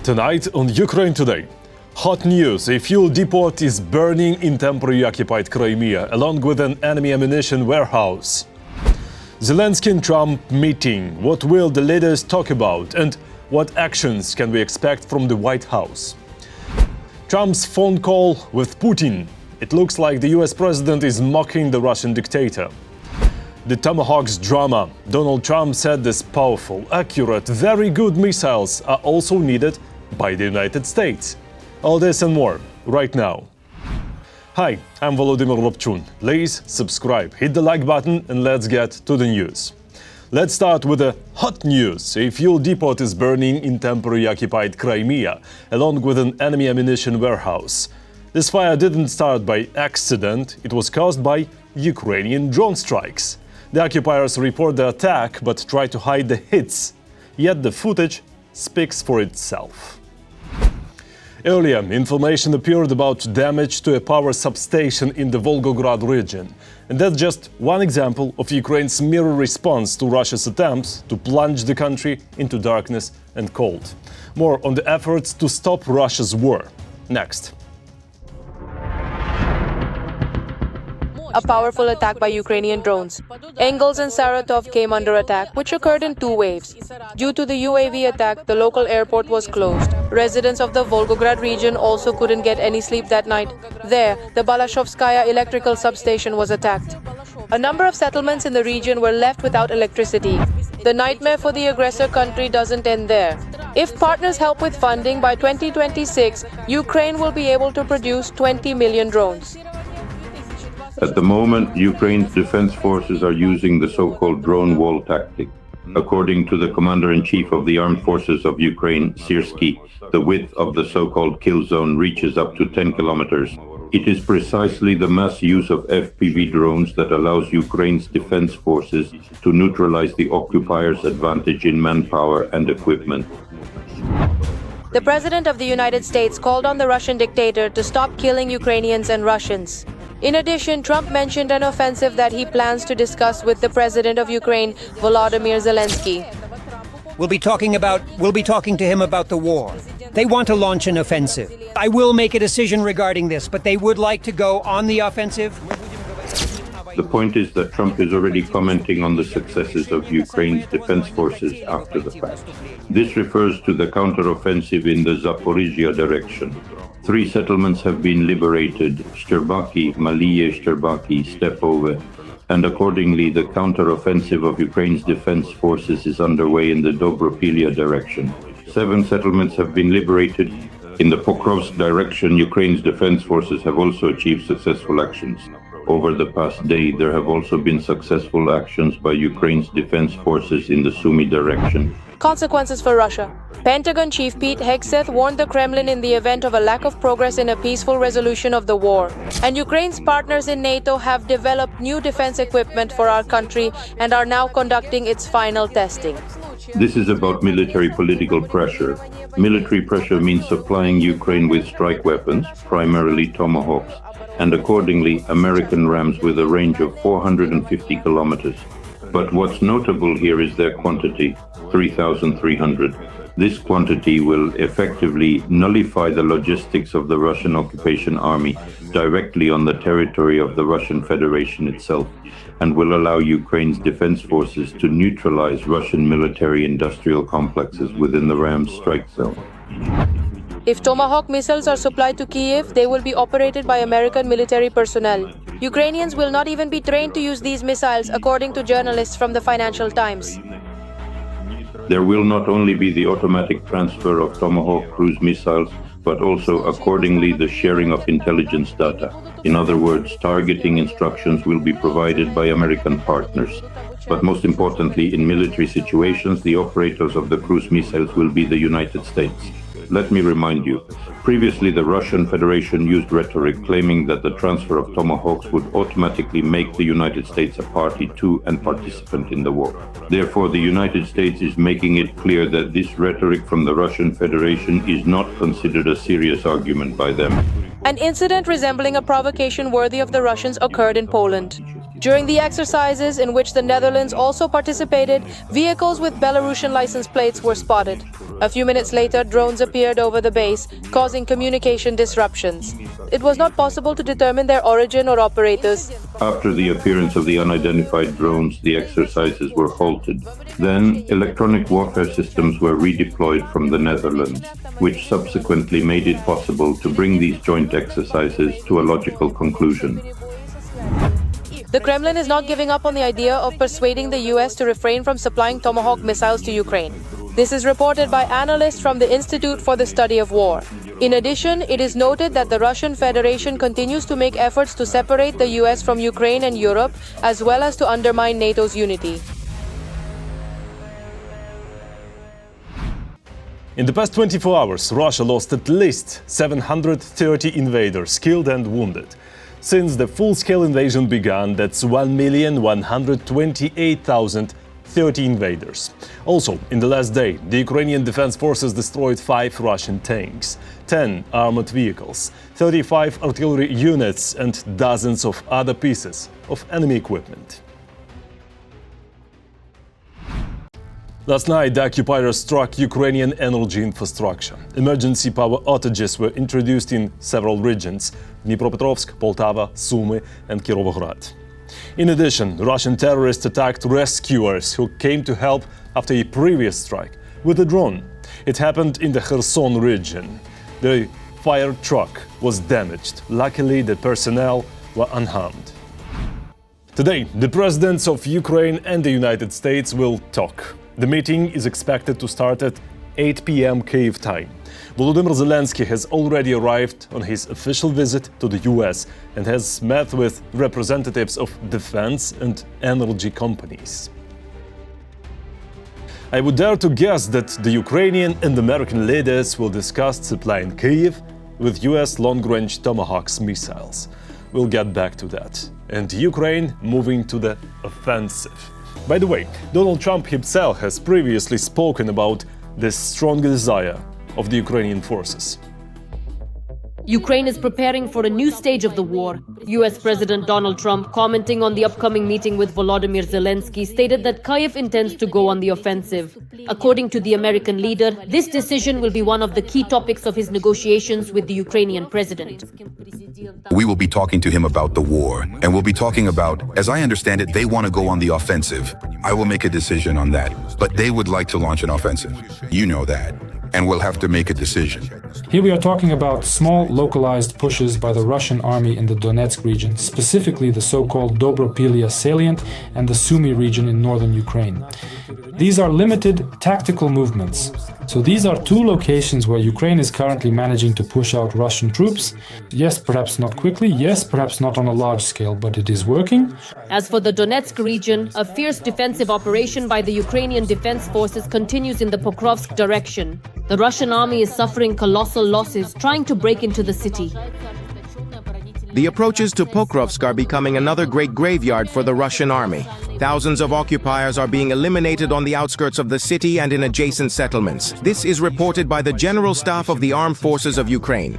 Tonight on Ukraine Today. Hot news, a fuel depot is burning in temporarily occupied Crimea, along with an enemy ammunition warehouse. Zelensky and Trump meeting. What will the leaders talk about? And what actions can we expect from the White House? Trump's phone call with Putin. It looks like the US president is mocking the Russian dictator. The Tomahawk's drama. Donald Trump said these powerful, accurate, very good missiles are also needed by the United States. All this and more, right now. Hi, I'm Volodymyr Lobchun. Please subscribe, hit the like button, and let's get to the news. Let's start with the hot news. A fuel depot is burning in temporarily occupied Crimea, along with an enemy ammunition warehouse. This fire didn't start by accident, it was caused by Ukrainian drone strikes. The occupiers report the attack but try to hide the hits. Yet the footage speaks for itself. Earlier, information appeared about damage to a power substation in the Volgograd region. And that's just one example of Ukraine's mirror response to Russia's attempts to plunge the country into darkness and cold. More on the efforts to stop Russia's war. Next. A powerful attack by Ukrainian drones. Engels and Saratov came under attack, which occurred in two waves. Due to the UAV attack, the local airport was closed. Residents of the Volgograd region also couldn't get any sleep that night. There, the Balashevskaya electrical substation was attacked. A number of settlements in the region were left without electricity. The nightmare for the aggressor country doesn't end there. If partners help with funding, by 2026, Ukraine will be able to produce 20 million drones. At the moment, Ukraine's defense forces are using the so-called drone wall tactic. According to the Commander-in-Chief of the Armed Forces of Ukraine, Syrsky, the width of the so-called kill zone reaches up to 10 kilometers. It is precisely the mass use of FPV drones that allows Ukraine's defense forces to neutralize the occupiers' advantage in manpower and equipment. The President of the United States called on the Russian dictator to stop killing Ukrainians and Russians. In addition, Trump mentioned an offensive that he plans to discuss with the President of Ukraine, Volodymyr Zelensky. We'll be talking to him about the war. They want to launch an offensive. I will make a decision regarding this, but they would like to go on the offensive. The point is that Trump is already commenting on the successes of Ukraine's defense forces after the fact. This refers to the counteroffensive in the Zaporizhia direction. 3 settlements have been liberated: Shcherbaki, Maliye, Shcherbaki, Stepove, and accordingly the counteroffensive of Ukraine's defense forces is underway in the Dobropilia direction. 7 settlements have been liberated. In the Pokrovsk direction, Ukraine's defense forces have also achieved successful actions. Over the past day, there have also been successful actions by Ukraine's defense forces in the Sumy direction. Consequences for Russia. Pentagon Chief Pete Hegseth warned the Kremlin in the event of a lack of progress in a peaceful resolution of the war. And Ukraine's partners in NATO have developed new defense equipment for our country and are now conducting its final testing. This is about military political pressure. Military pressure means supplying Ukraine with strike weapons, primarily Tomahawks, and accordingly American rams with a range of 450 kilometers. But what's notable here is their quantity, 3,300. This quantity will effectively nullify the logistics of the Russian occupation army directly on the territory of the Russian Federation itself, and will allow Ukraine's defense forces to neutralize Russian military-industrial complexes within the ram's strike zone. If Tomahawk missiles are supplied to Kyiv, they will be operated by American military personnel. Ukrainians will not even be trained to use these missiles, according to journalists from the Financial Times. There will not only be the automatic transfer of Tomahawk cruise missiles, but also accordingly the sharing of intelligence data. In other words, targeting instructions will be provided by American partners. But most importantly, in military situations, the operators of the cruise missiles will be the United States. Let me remind you, previously the Russian Federation used rhetoric claiming that the transfer of Tomahawks would automatically make the United States a party to and participant in the war. Therefore, the United States is making it clear that this rhetoric from the Russian Federation is not considered a serious argument by them. An incident resembling a provocation worthy of the Russians occurred in Poland. During the exercises, in which the Netherlands also participated, vehicles with Belarusian license plates were spotted. A few minutes later, drones appeared over the base, causing communication disruptions. It was not possible to determine their origin or operators. After the appearance of the unidentified drones, the exercises were halted. Then, electronic warfare systems were redeployed from the Netherlands, which subsequently made it possible to bring these joint exercises to a logical conclusion. The Kremlin is not giving up on the idea of persuading the US to refrain from supplying Tomahawk missiles to Ukraine. This is reported by analysts from the Institute for the Study of War. In addition, it is noted that the Russian Federation continues to make efforts to separate the US from Ukraine and Europe, as well as to undermine NATO's unity. In the past 24 hours, Russia lost at least 730 invaders, killed and wounded. Since the full-scale invasion began, that's 1,128,030 invaders. Also, in the last day, the Ukrainian Defense Forces destroyed 5 Russian tanks, 10 armored vehicles, 35 artillery units and dozens of other pieces of enemy equipment. Last night, the occupiers struck Ukrainian energy infrastructure. Emergency power outages were introduced in several regions: Dnipropetrovsk, Poltava, Sumy, and Kirovograd. In addition, Russian terrorists attacked rescuers who came to help after a previous strike with a drone. It happened in the Kherson region. The fire truck was damaged. Luckily, the personnel were unharmed. Today, the presidents of Ukraine and the United States will talk. The meeting is expected to start at 8 p.m. Kyiv time. Volodymyr Zelensky has already arrived on his official visit to the US and has met with representatives of defense and energy companies. I would dare to guess that the Ukrainian and American leaders will discuss supplying Kyiv with US long-range Tomahawk missiles. We'll get back to that. And Ukraine moving to the offensive. By the way, Donald Trump himself has previously spoken about the strong desire of the Ukrainian forces. Ukraine is preparing for a new stage of the war. US President Donald Trump, commenting on the upcoming meeting with Volodymyr Zelensky, stated that Kyiv intends to go on the offensive. According to the American leader, this decision will be one of the key topics of his negotiations with the Ukrainian president. We will be talking to him about the war, and we'll be talking about, as I understand it, they want to go on the offensive. I will make a decision on that, but they would like to launch an offensive. You know that. And we'll have to make a decision. Here we are talking about small, localized pushes by the Russian army in the Donetsk region, specifically the so-called Dobropilia salient and the Sumy region in northern Ukraine. These are limited tactical movements. So these are two locations where Ukraine is currently managing to push out Russian troops. Yes, perhaps not quickly. Yes, perhaps not on a large scale, but it is working. As for the Donetsk region, a fierce defensive operation by the Ukrainian Defense Forces continues in the Pokrovsk direction. The Russian army is suffering colossal losses trying to break into the city. The approaches to Pokrovsk are becoming another great graveyard for the Russian army. Thousands of occupiers are being eliminated on the outskirts of the city and in adjacent settlements. This is reported by the General Staff of the Armed Forces of Ukraine.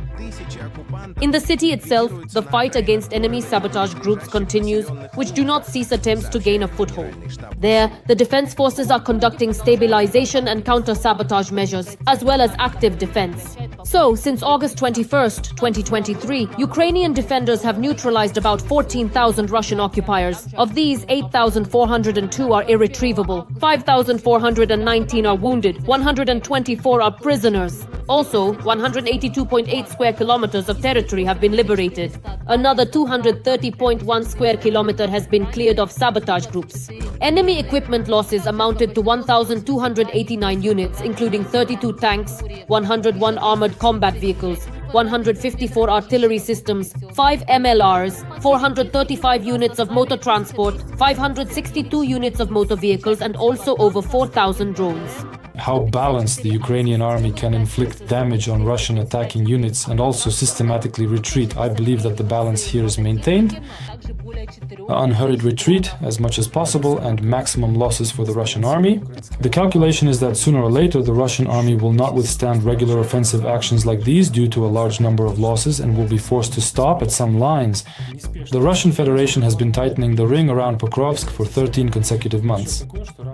In the city itself, the fight against enemy sabotage groups continues, which do not cease attempts to gain a foothold. There, the defense forces are conducting stabilization and counter-sabotage measures, as well as active defense. So, since August 21st, 2023, Ukrainian defenders have neutralized about 14,000 Russian occupiers. Of these, 8,402 are irretrievable, 5,419 are wounded, 124 are prisoners. Also, 182.8 square kilometers of territory have been liberated. Another 230.1 square kilometer has been cleared of sabotage groups. Enemy equipment losses amounted to 1,289 units, including 32 tanks, 101 armored combat vehicles, 154 artillery systems, 5 MLRs, 435 units of motor transport, 562 units of motor vehicles, and also over 4,000 drones. How balanced the Ukrainian army can inflict damage on Russian attacking units and also systematically retreat. I believe that the balance here is maintained. unhurried retreat as much as possible and maximum losses for the Russian army. The calculation is that sooner or later the Russian army will not withstand regular offensive actions like these due to a large number of losses and will be forced to stop at some lines. The Russian Federation has been tightening the ring around Pokrovsk for 13 consecutive months.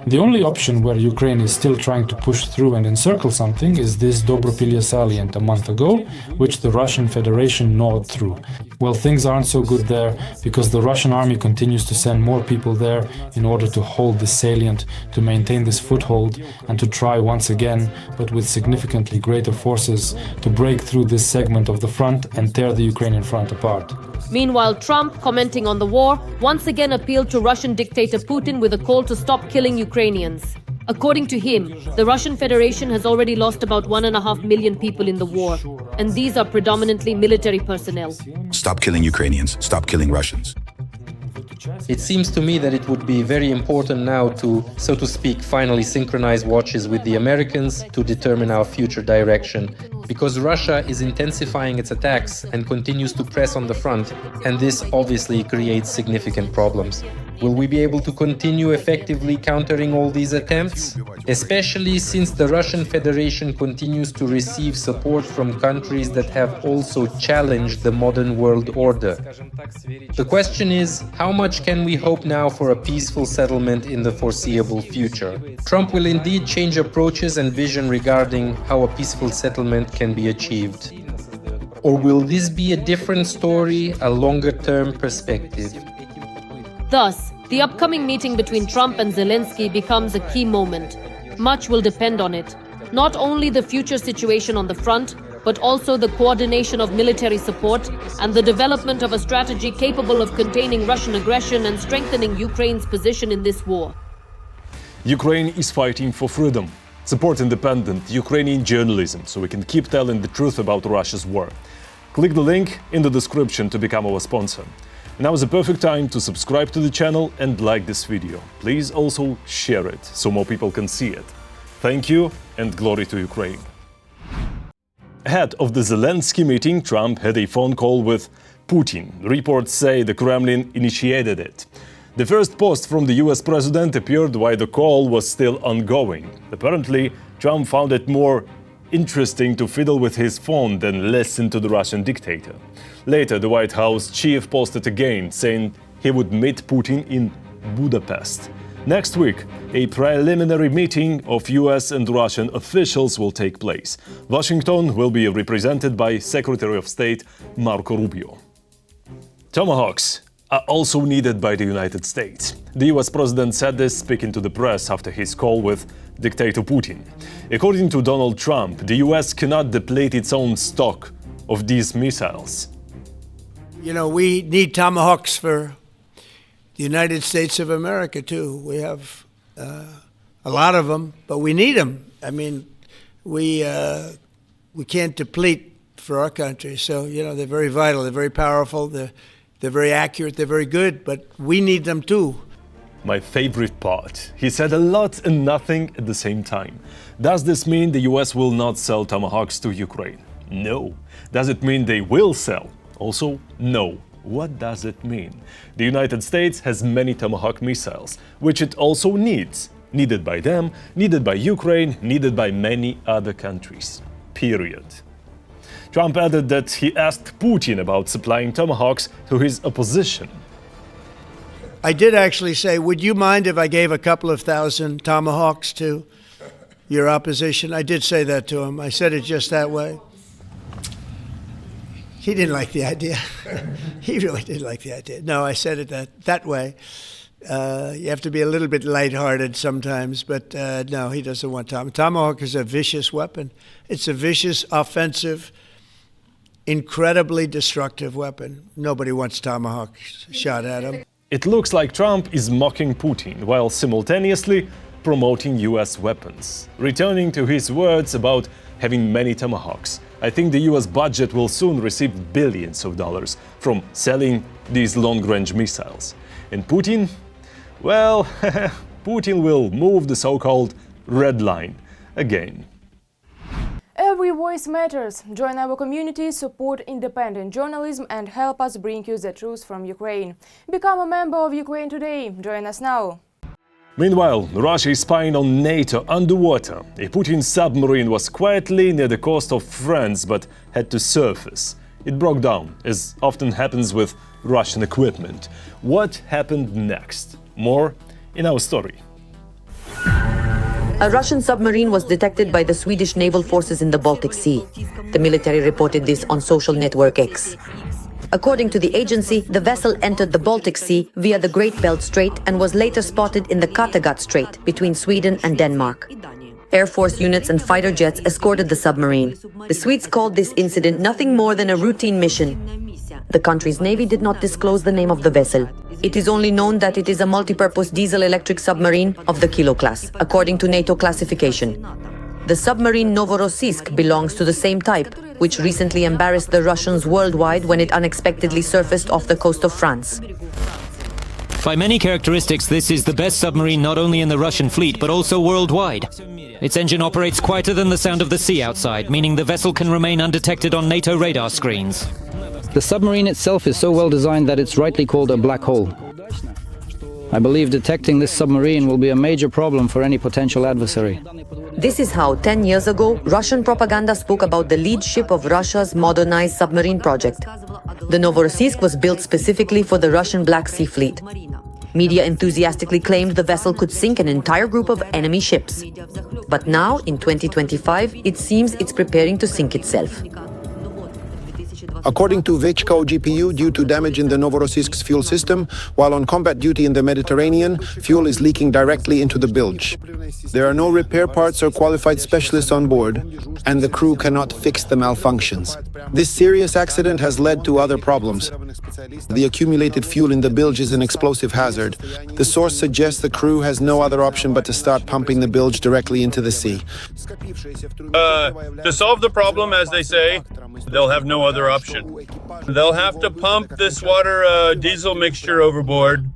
The only option where Ukraine is still trying to push through and encircle something is this Dobropilya salient a month ago, which the Russian Federation gnawed through. Well, things aren't so good there because the Russian army continues to send more people there in order to hold this salient, to maintain this foothold, and to try once again, but with significantly greater forces, to break through this segment of the front and tear the Ukrainian front apart. Meanwhile, Trump, commenting on the war, once again appealed to Russian dictator Putin with a call to stop killing Ukrainians. According to him, the Russian Federation has already lost about 1.5 million people in the war, and these are predominantly military personnel. Stop killing Ukrainians. Stop killing Russians. It seems to me that it would be very important now to, so to speak, finally synchronize watches with the Americans to determine our future direction, because Russia is intensifying its attacks and continues to press on the front, and this obviously creates significant problems. Will we be able to continue effectively countering all these attempts? Especially since the Russian Federation continues to receive support from countries that have also challenged the modern world order. The question is, how much can we hope now for a peaceful settlement in the foreseeable future? Trump will indeed change approaches and vision regarding how a peaceful settlement can be achieved. Or will this be a different story, a longer-term perspective? Thus, the upcoming meeting between Trump and Zelensky becomes a key moment. Much will depend on it. Not only the future situation on the front, but also the coordination of military support and the development of a strategy capable of containing Russian aggression and strengthening Ukraine's position in this war. Ukraine is fighting for freedom. Support independent Ukrainian journalism so we can keep telling the truth about Russia's war. Click the link in the description to become our sponsor. Now is the perfect time to subscribe to the channel and like this video. Please also share it so more people can see it. Thank you and glory to Ukraine. Ahead of the Zelensky meeting, Trump had a phone call with Putin. Reports say the Kremlin initiated it. The first post from the US president appeared while the call was still ongoing. Apparently, Trump found it more interesting to fiddle with his phone than listen to the Russian dictator. Later, the White House chief posted again, saying he would meet Putin in Budapest. Next week, a preliminary meeting of US and Russian officials will take place. Washington will be represented by Secretary of State Marco Rubio. Tomahawks are also needed by the United States. The US president said this speaking to the press after his call with dictator Putin. According to Donald Trump, the US cannot deplete its own stock of these missiles. You know, we need Tomahawks for the United States of America, too. We have a lot of them, but we need them. I mean, we can't deplete for our country. So, you know, they're very vital. They're very powerful. They're very accurate. They're very good, but we need them, too. My favorite part. He said a lot and nothing at the same time. Does this mean the US will not sell Tomahawks to Ukraine? No. Does it mean they will sell? Also, no. What does it mean? The United States has many Tomahawk missiles, which it also needs. Needed by them, needed by Ukraine, needed by many other countries. Period. Trump added that he asked Putin about supplying Tomahawks to his opposition. I did actually say, would you mind if I gave a couple of thousand Tomahawks to your opposition? I did say that to him. I said it just that way. He didn't like the idea. He really didn't like the idea. No, I said it that way. You have to be a little bit lighthearted sometimes, but no, he doesn't want Tomahawk. Tomahawk is a vicious weapon. It's a vicious, offensive, incredibly destructive weapon. Nobody wants Tomahawk shot at him. It looks like Trump is mocking Putin while simultaneously promoting US weapons, returning to his words about having many Tomahawks. I think the US budget will soon receive billions of dollars from selling these long-range missiles. And Putin? Well, Putin will move the so-called red line again. Every voice matters. Join our community, support independent journalism and help us bring you the truth from Ukraine. Become a member of Ukraine today. Join us now. Meanwhile, Russia is spying on NATO underwater. A Putin submarine was quietly near the coast of France but had to surface. It broke down, as often happens with Russian equipment. What happened next? More in our story. A Russian submarine was detected by the Swedish naval forces in the Baltic Sea. The military reported this on social network X. According to the agency, the vessel entered the Baltic Sea via the Great Belt Strait and was later spotted in the Kattegat Strait between Sweden and Denmark. Air Force units and fighter jets escorted the submarine. The Swedes called this incident nothing more than a routine mission. The country's navy did not disclose the name of the vessel. It is only known that it is a multipurpose diesel-electric submarine of the Kilo class, according to NATO classification. The submarine Novorossiysk belongs to the same type, which recently embarrassed the Russians worldwide when it unexpectedly surfaced off the coast of France. By many characteristics, this is the best submarine not only in the Russian fleet, but also worldwide. Its engine operates quieter than the sound of the sea outside, meaning the vessel can remain undetected on NATO radar screens. The submarine itself is so well designed that it's rightly called a black hole. I believe detecting this submarine will be a major problem for any potential adversary. This is how, 10 years ago, Russian propaganda spoke about the lead ship of Russia's modernized submarine project. The Novorossiysk was built specifically for the Russian Black Sea Fleet. Media enthusiastically claimed the vessel could sink an entire group of enemy ships. But now, in 2025, it seems it's preparing to sink itself. According to Vechko GPU, due to damage in the Novorossiysk's fuel system, while on combat duty in the Mediterranean, fuel is leaking directly into the bilge. There are no repair parts or qualified specialists on board, and the crew cannot fix the malfunctions. This serious accident has led to other problems. The accumulated fuel in the bilge is an explosive hazard. The source suggests the crew has no other option but to start pumping the bilge directly into the sea. To solve the problem, as they say, they'll have no other option. They'll have to pump this water diesel mixture overboard.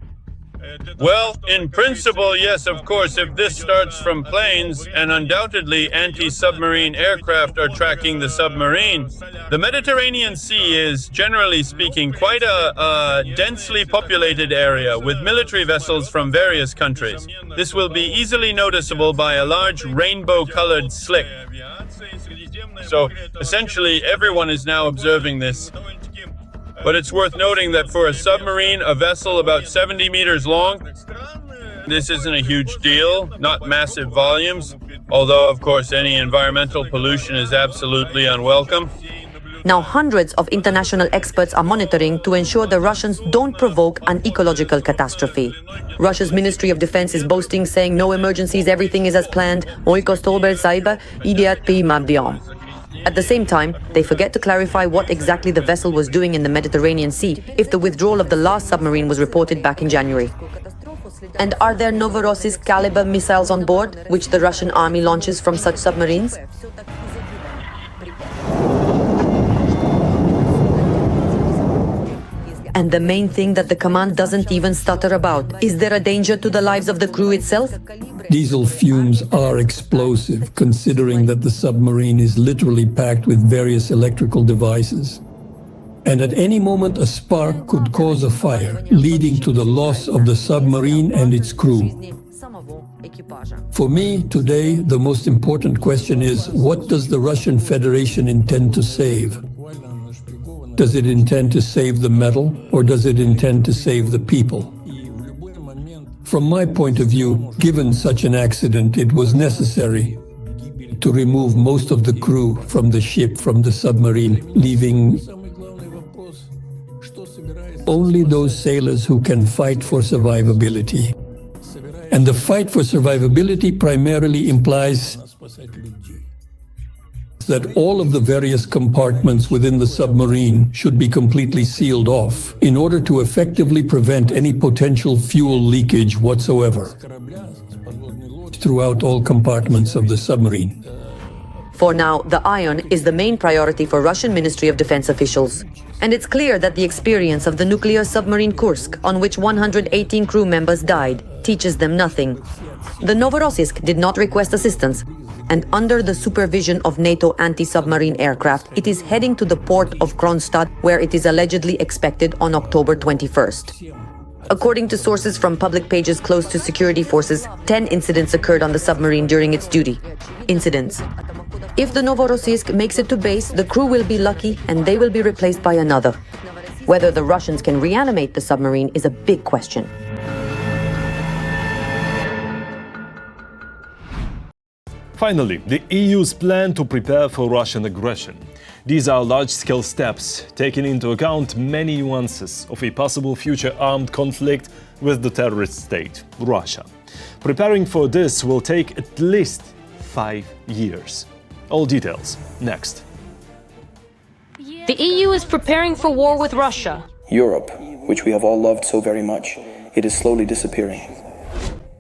Well, in principle, yes, of course, if this starts from planes, and undoubtedly anti-submarine aircraft are tracking the submarine, the Mediterranean Sea is, generally speaking, quite a densely populated area with military vessels from various countries. This will be easily noticeable by a large rainbow-colored slick. So, essentially, everyone is now observing this. But it's worth noting that for a submarine, a vessel about 70 meters long, this isn't a huge deal, not massive volumes, although, of course, any environmental pollution is absolutely unwelcome. Now hundreds of international experts are monitoring to ensure the Russians don't provoke an ecological catastrophe. Russia's Ministry of Defense is boasting, saying no emergencies, everything is as planned. At the same time, they forget to clarify what exactly the vessel was doing in the Mediterranean Sea if the withdrawal of the last submarine was reported back in January. And are there Novorossiysk caliber missiles on board, which the Russian army launches from such submarines? And the main thing that the command doesn't even stutter about, is there a danger to the lives of the crew itself? Diesel fumes are explosive, considering that the submarine is literally packed with various electrical devices. And at any moment a spark could cause a fire, leading to the loss of the submarine and its crew. For me, today, the most important question is, what does the Russian Federation intend to save? Does it intend to save the metal, or does it intend to save the people? From my point of view, given such an accident, it was necessary to remove most of the crew from the ship, from the submarine, leaving only those sailors who can fight for survivability. And the fight for survivability primarily implies that all of the various compartments within the submarine should be completely sealed off in order to effectively prevent any potential fuel leakage whatsoever throughout all compartments of the submarine. For now, the iron is the main priority for Russian Ministry of Defense officials. And it's clear that the experience of the nuclear submarine Kursk, on which 118 crew members died, teaches them nothing. The Novorossiysk did not request assistance. and under the supervision of NATO anti-submarine aircraft, it is heading to the port of Kronstadt, where it is allegedly expected on October 21st. According to sources from public pages close to security forces, 10 incidents occurred on the submarine during its duty. Incidents. If the Novorossiysk makes it to base, the crew will be lucky and they will be replaced by another. Whether the Russians can reanimate the submarine is a big question. Finally, the EU's plan to prepare for Russian aggression. These are large-scale steps, taking into account many nuances of a possible future armed conflict with the terrorist state, Russia. Preparing for this will take at least 5 years. All details next. The EU is preparing for war with Russia. Europe, which we have all loved so very much, it is slowly disappearing.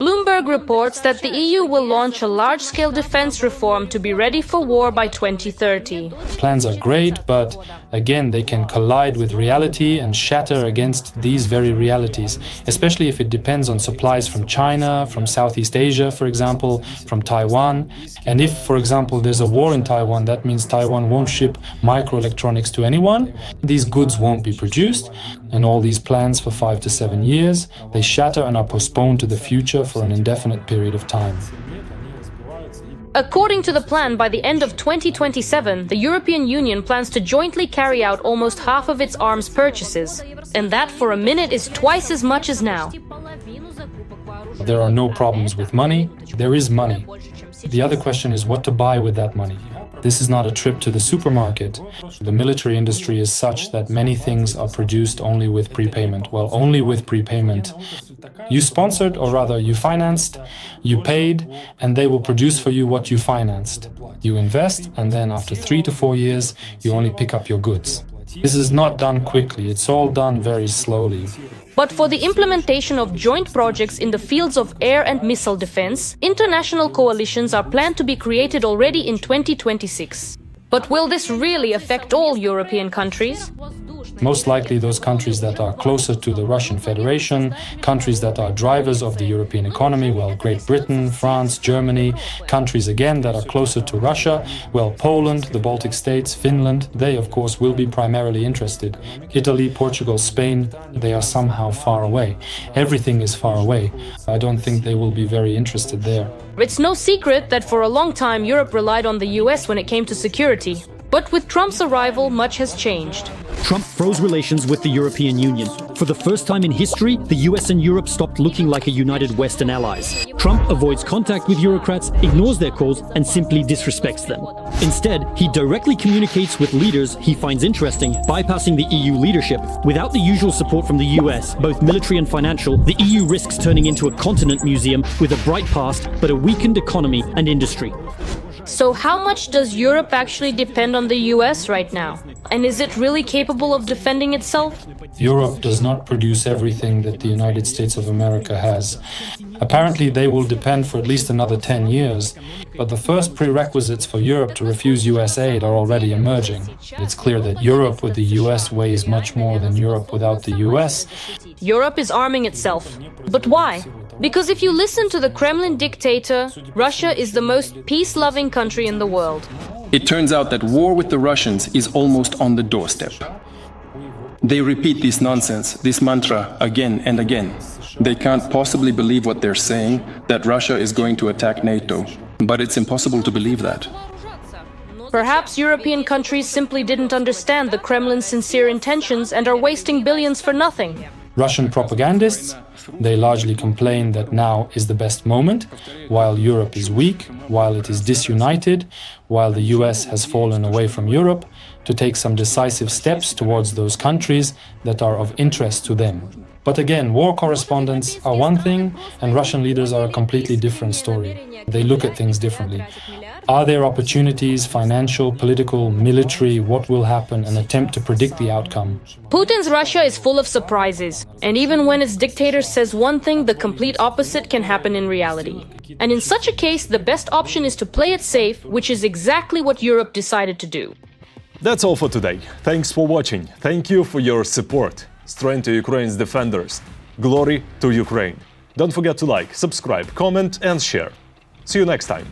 Bloomberg reports that the EU will launch a large-scale defense reform to be ready for war by 2030. Plans are great, but again, they can collide with reality and shatter against these very realities, especially if it depends on supplies from China, from Southeast Asia, for example, from Taiwan. And if, for example, there's a war in Taiwan, that means Taiwan won't ship microelectronics to anyone. These goods won't be produced, and all these plans for 5 to 7 years, they shatter and are postponed to the future for an indefinite period of time. According to the plan, by the end of 2027, the European Union plans to jointly carry out almost half of its arms purchases. And that, for a minute, is twice as much as now. There are no problems with money. There is money. The other question is what to buy with that money. This is not a trip to the supermarket. The military industry is such that many things are produced only with prepayment. Well, only with prepayment. You sponsored, or rather you financed, you paid, and they will produce for you what you financed. You invest, and then after 3 to 4 years, you only pick up your goods. This is not done quickly, it's all done very slowly. But for the implementation of joint projects in the fields of air and missile defense, international coalitions are planned to be created already in 2026. But will this really affect all European countries? Most likely those countries that are closer to the Russian Federation, countries that are drivers of the European economy, well, Great Britain, France, Germany, countries again that are closer to Russia, well, Poland, the Baltic states, Finland, they of course will be primarily interested. Italy, Portugal, Spain, they are somehow far away. Everything is far away. I don't think they will be very interested there. It's no secret that for a long time Europe relied on the US when it came to security. But with Trump's arrival, much has changed. Trump froze relations with the European Union. For the first time in history, the US and Europe stopped looking like a united Western allies. Trump avoids contact with bureaucrats, ignores their calls, and simply disrespects them. Instead, he directly communicates with leaders he finds interesting, bypassing the EU leadership. Without the usual support from the US, both military and financial, the EU risks turning into a continent museum with a bright past, but a weakened economy and industry. So how much does Europe actually depend on the US right now? And is it really capable of defending itself? Europe does not produce everything that the United States of America has. Apparently they will depend for at least another 10 years. But the first prerequisites for Europe to refuse US aid are already emerging. It's clear that Europe with the US weighs much more than Europe without the US. Europe is arming itself. But why? Because if you listen to the Kremlin dictator, Russia is the most peace-loving country in the world. It turns out that war with the Russians is almost on the doorstep. They repeat this nonsense, this mantra, again and again. They can't possibly believe what they're saying, that Russia is going to attack NATO. But it's impossible to believe that. Perhaps European countries simply didn't understand the Kremlin's sincere intentions and are wasting billions for nothing. Russian propagandists, they largely complain that now is the best moment, while Europe is weak, while it is disunited, while the US has fallen away from Europe, to take some decisive steps towards those countries that are of interest to them. But again, war correspondents are one thing, and Russian leaders are a completely different story. They look at things differently. Are there opportunities, financial, political, military, what will happen, and attempt to predict the outcome? Putin's Russia is full of surprises, and even when its dictator says one thing, the complete opposite can happen in reality. And in such a case, the best option is to play it safe, which is exactly what Europe decided to do. That's all for today. Thanks for watching. Thank you for your support. Strength to Ukraine's defenders. Glory to Ukraine. Don't forget to like, subscribe, comment and share. See you next time.